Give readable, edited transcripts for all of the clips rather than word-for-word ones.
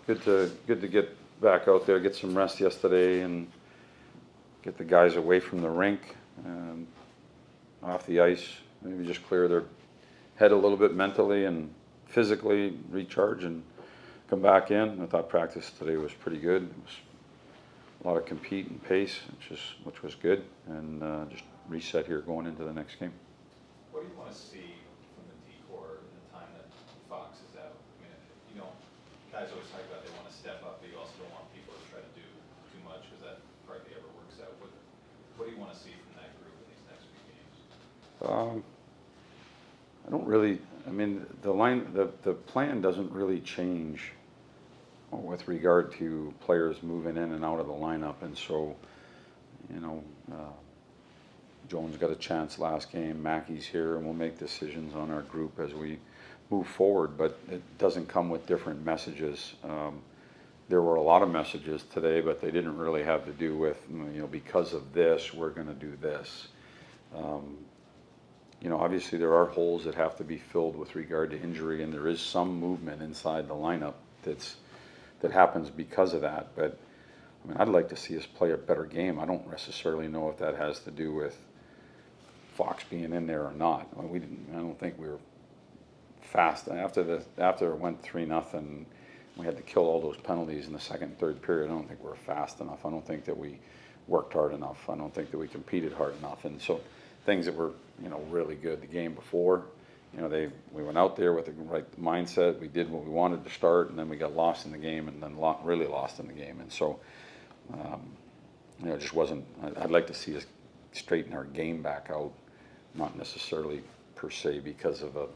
Good to get back out there, get some rest yesterday, and get the guys away from the rink, off the ice. Maybe just clear their head a little bit mentally and physically, recharge and come back in. I thought practice today was pretty good. It was a lot of compete and pace, which was good, and just reset here going into the next game. What do you want to see from the D-Corps in the time that Fox is out? I mean, you know, guys always talk about they want to step up, but you also don't want people to try to do too much because that hardly ever works out. What do you want to see from that group in these next few games? I don't really. I mean, the plan doesn't really change with regard to players moving in and out of the lineup, and so, you know, Jones got a chance last game. Mackey's here, and we'll make decisions on our group as we move forward. But it doesn't come with different messages. There were a lot of messages today, but they didn't really have to do with, you know, because of this, we're going to do this. You know, obviously there are holes that have to be filled with regard to injury, and there is some movement inside the lineup that happens because of that. But I mean, I'd like to see us play a better game. I don't necessarily know if that has to do with Fox being in there or not. I mean, I don't think we were fast after it went 3-0. We had to kill all those penalties in the second and third period. I don't think we were fast enough. I don't think that we worked hard enough. I don't think that we competed hard enough. And so things that were, you know, really good the game before, you know, we went out there with the right mindset. We did what we wanted to start, and then we got lost in the game, and then really lost in the game. And so, you know, it just wasn't. I'd like to see us straighten our game back out, not necessarily per se because of a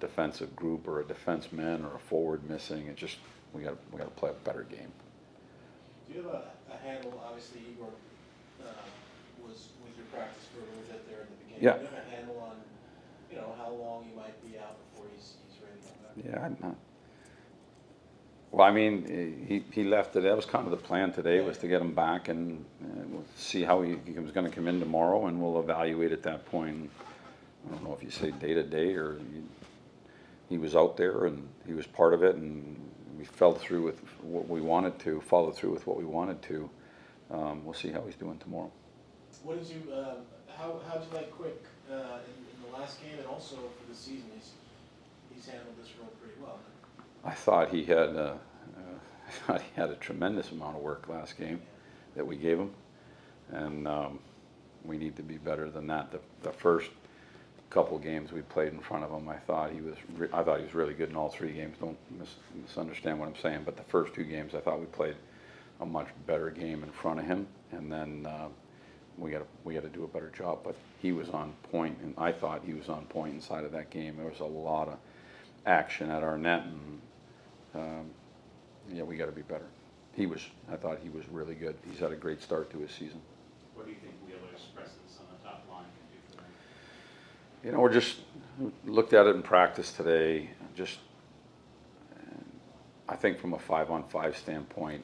defensive group or a defenseman or a forward missing. It just we got to play a better game. Do you have a handle? Obviously, Igor was with your practice for a little bit there in the beginning. Yeah. Do you have a handle on, you know, how long you might be out before he's ready to come back? Yeah, I'm not. Well, I mean, he left it. That was kind of the plan today, was to get him back, and we'll see how he was going to come in tomorrow, and we'll evaluate at that point. I don't know if you say day to day or he was out there and he was part of it, and we followed through with what we wanted to. We'll see how he's doing tomorrow. What did you? How did you like Quick in the last game, and also for the season? He's handled this role pretty well. I thought he had a tremendous amount of work last game that we gave him, and we need to be better than that. The first couple games we played in front of him, I thought he was really good in all three games. Don't misunderstand what I'm saying, but the first two games I thought we played a much better game in front of him, and then we got to do a better job. But he was on point, and I thought he was on point inside of that game. There was a lot of action at our net, and yeah, we got to be better. I thought he was really good. He's had a great start to his season. What do you think Wheeler's presence on the top line can do for them? You know, we're just looked at it in practice today. I think from a 5-on-5 standpoint,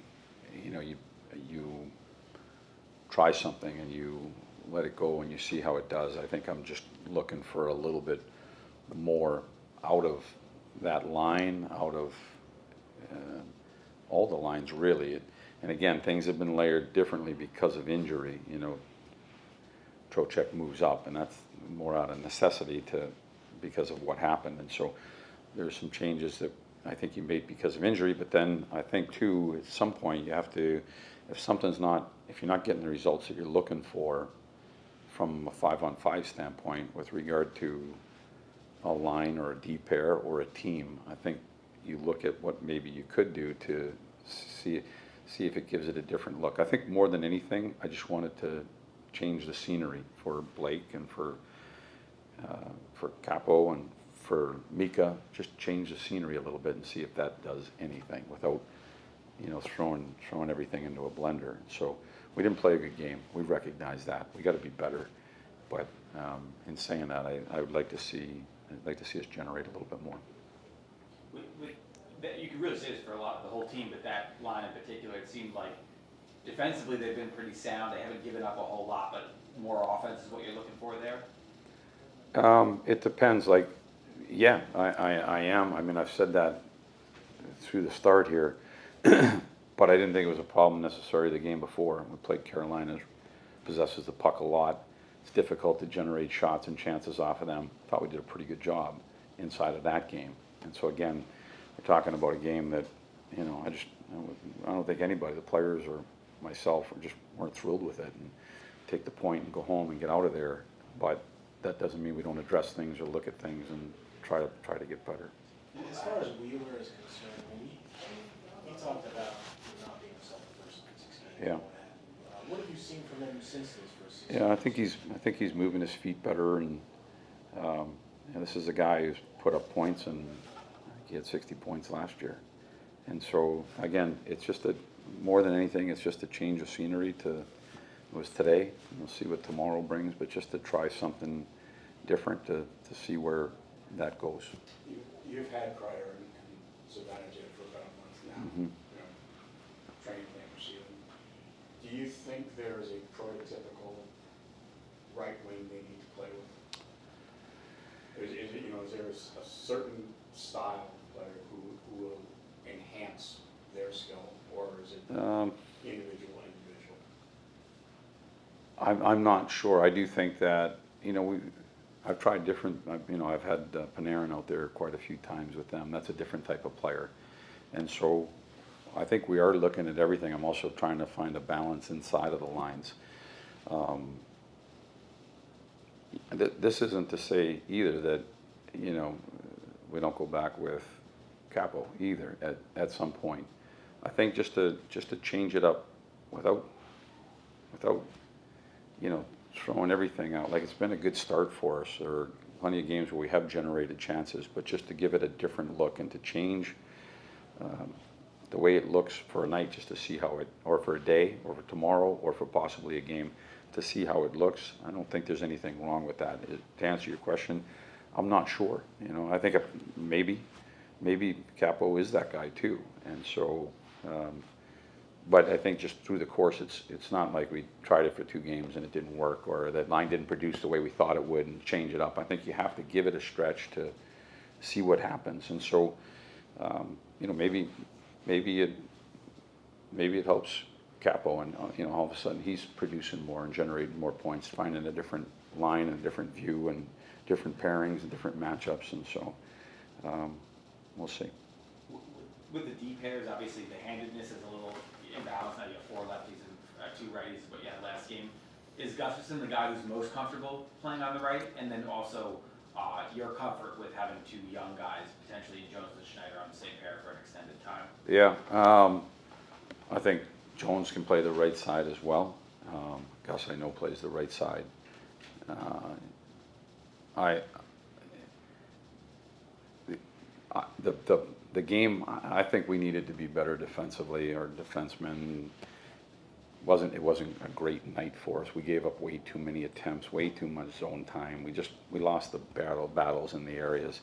you know, you try something and you let it go and you see how it does. I think I'm just looking for a little bit more out of that line, out of all the lines really. And again, things have been layered differently because of injury. You know, Trocheck moves up, and that's more out of necessity because of what happened. And so there's some changes that I think you made because of injury. But then I think too, at some point you have to, if you're not getting the results that you're looking for from a 5-on-5 standpoint with regard to a line or a D pair or a team, I think you look at what maybe you could do to see if it gives it a different look. I think more than anything, I just wanted to change the scenery for Blake and for Capo and for Mika. Just change the scenery a little bit and see if that does anything without, you know, throwing everything into a blender. So we didn't play a good game. We recognize that. We got to be better. But in saying that, I would like to see us generate a little bit more. You could really say this for the whole team, but that line in particular, it seemed like defensively they've been pretty sound. They haven't given up a whole lot, but more offense is what you're looking for there? It depends. Like, yeah, I am. I mean, I've said that through the start here. But I didn't think it was a problem necessarily the game before. We played Carolina, possesses the puck a lot. It's difficult to generate shots and chances off of them. Thought we did a pretty good job inside of that game. And so again, we're talking about a game that, you know, I don't think anybody, the players or myself, just weren't thrilled with it. And take the point and go home and get out of there. But that doesn't mean we don't address things or look at things and try to get better. As far as Wheeler is concerned, when he talked about not being a self person in 6 games. Yeah. What have you seen from him since this first season? Yeah, I think he's moving his feet better, and this is a guy who's put up points, and I think he had 60 points last year. And so again, it's just more than anything, it's just a change of scenery. It was today, and we'll see what tomorrow brings, but just to try something different to see where that goes. You've had Kreider and Zibanejad for about a month now, Mhm. you know, training camp receiving. Do you think there is a prototypical right wing they need to play with? Is it, you know, is there a certain style player who will enhance their skill, or is it individual? I'm not sure. I do think that, you know, I've tried different, you know, I've had Panarin out there quite a few times with them. That's a different type of player. And so I think we are looking at everything. I'm also trying to find a balance inside of the lines. This isn't to say either that, you know, we don't go back with Capo either at some point. I think just to change it up without you know, throwing everything out. Like, it's been a good start for us. There are plenty of games where we have generated chances, but just to give it a different look and to change the way it looks for a night, just to see how it, or for a day, or for tomorrow, or for possibly a game, to see how it looks. I don't think there's anything wrong with that. To answer your question, I'm not sure. You know, I think maybe Capo is that guy too, and so. But I think just through the course, it's not like we tried it for 2 games and it didn't work, or that line didn't produce the way we thought it would, and change it up. I think you have to give it a stretch to see what happens. And so, you know, maybe it helps Capo, and you know, all of a sudden he's producing more and generating more points, finding a different line and a different view and different pairings and different matchups. And so, we'll see. With the D pairs, obviously the handedness is a little imbalanced. Now you have 4 lefties and 2 righties, but yeah, last game. Is Gustafson the guy who's most comfortable playing on the right? And then also your comfort with having 2 young guys, potentially Jones and Schneider, on the same pair for an extended time? Yeah, I think Jones can play the right side as well. Gus, I know, plays the right side. The game, I think we needed to be better defensively. Our defensemen it wasn't a great night for us. We gave up way too many attempts, way too much zone time. We lost the battles in the areas.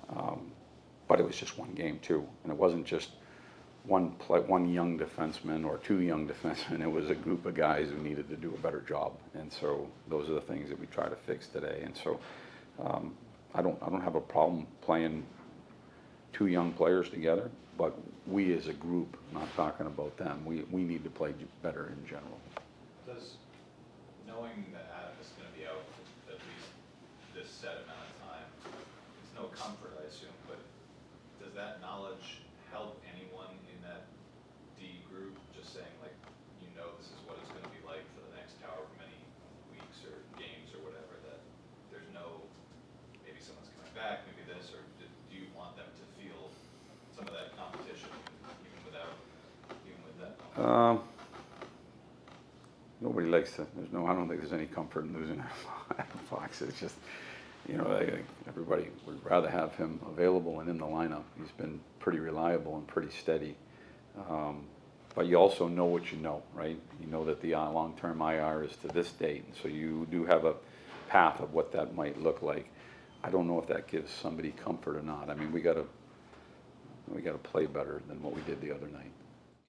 But it was just one game too, and it wasn't just one young defenseman or 2 young defensemen. It was a group of guys who needed to do a better job, and so those are the things that we try to fix today. And so I don't have a problem playing 2 young players together, but we as a group, not talking about them, we need to play better in general. Does knowing that Adam is going to be out at least this set amount of time, it's no comfort, I assume, but does that knowledge help anyone in that D group, just saying, like, you know, this is what it's going to be like for the next however many weeks or games or whatever, that there's no, maybe someone's coming back, maybe this, or do you want them to feel some of that competition even with that? Nobody likes to. I don't think there's any comfort in losing Fox. It's just, you know, everybody would rather have him available and in the lineup. He's been pretty reliable and pretty steady. But you also know what you know, right? You know that the long-term IR is to this date, and so you do have a path of what that might look like. I don't know if that gives somebody comfort or not. I mean, we got to play better than what we did the other night.